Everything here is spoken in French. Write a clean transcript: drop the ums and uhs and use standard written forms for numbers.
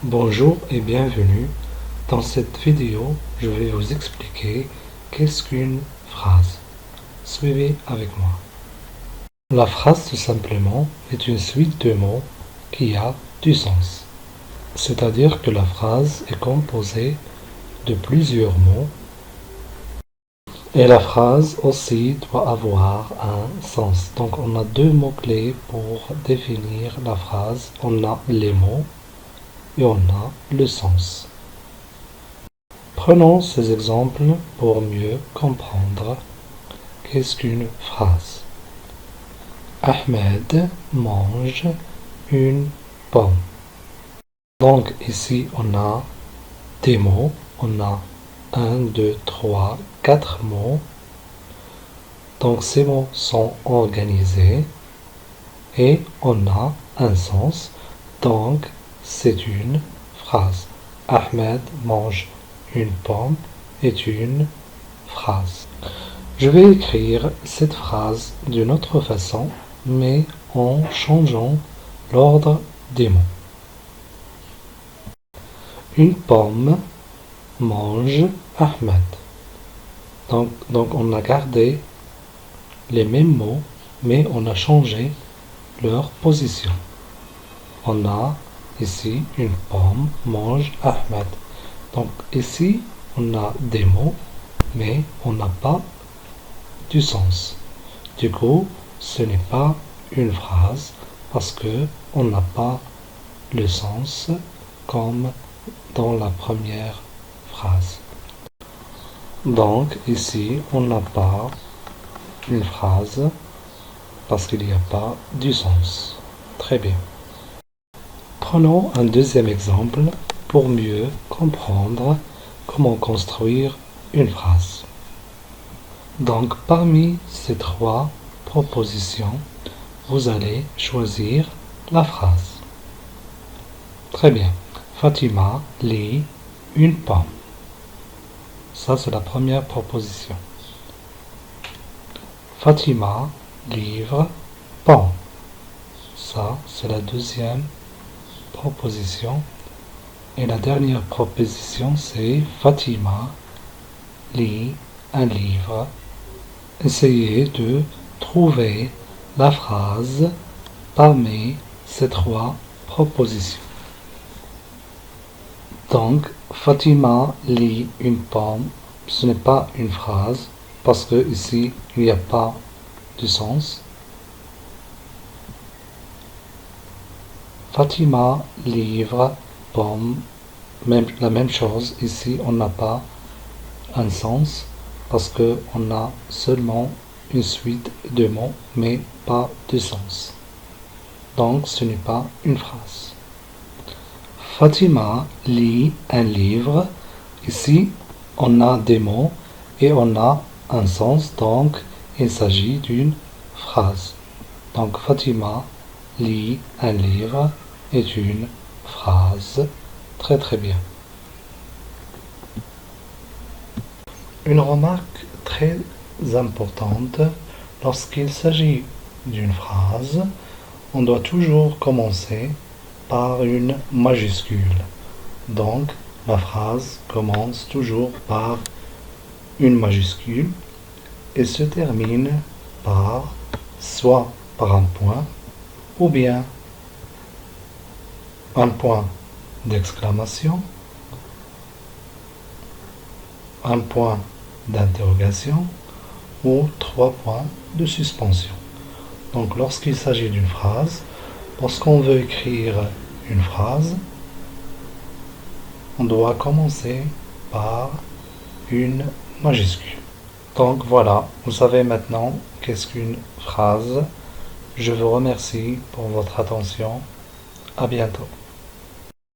Bonjour et bienvenue. Dans cette vidéo, je vais vous expliquer qu'est-ce qu'une phrase. Suivez avec moi. La phrase, tout simplement, est une suite de mots qui a du sens. C'est-à-dire que la phrase est composée de plusieurs mots et la phrase aussi doit avoir un sens. Donc on a deux mots-clés pour définir la phrase. On a les mots et on a le sens. Prenons ces exemples pour mieux comprendre qu'est-ce qu'une phrase. Ahmed mange une pomme. Donc ici on a des mots, on a 1, 2, 3, 4 mots. Donc ces mots sont organisés et on a un sens. Donc c'est une phrase. Ahmed mange une pomme est une phrase. Je vais écrire cette phrase d'une autre façon, mais en changeant l'ordre des mots. Une pomme mange Ahmed. Donc on a gardé les mêmes mots, mais on a changé leur position. On a ici une pomme mange Ahmed. Donc ici, on a des mots, mais on n'a pas du sens. Du coup, ce n'est pas une phrase parce que on n'a pas le sens comme dans la première phrase. Donc ici, on n'a pas une phrase parce qu'il n'y a pas du sens. Très bien. Prenons un deuxième exemple pour mieux comprendre comment construire une phrase. Donc parmi ces trois propositions, vous allez choisir la phrase. Très bien. Fatima lit une pomme. Ça, c'est la première proposition. Fatima livre pomme. Ça, c'est la deuxième proposition. Et la dernière proposition, c'est Fatima lit un livre. Essayez de trouver la phrase parmi ces trois propositions. Donc, Fatima lit une pomme. Ce n'est pas une phrase parce que ici, il n'y a pas de sens. Fatima livre pomme. La même chose, ici, on n'a pas un sens parce qu'on a seulement une suite de mots, mais pas de sens. Donc, ce n'est pas une phrase. Fatima lit un livre. Ici, on a des mots et on a un sens, donc il s'agit d'une phrase. Donc, Fatima lit un livre est une phrase. Très très bien. Une remarque très importante, lorsqu'il s'agit d'une phrase, on doit toujours commencer par une majuscule. Donc, la phrase commence toujours par une majuscule et se termine par soit par un point ou bien un point d'exclamation, un point d'interrogation ou 3 points de suspension. Donc lorsqu'il s'agit d'une phrase, lorsqu'on veut écrire une phrase, on doit commencer par une majuscule. Donc voilà, vous savez maintenant qu'est-ce qu'une phrase. Je vous remercie pour votre attention. À bientôt.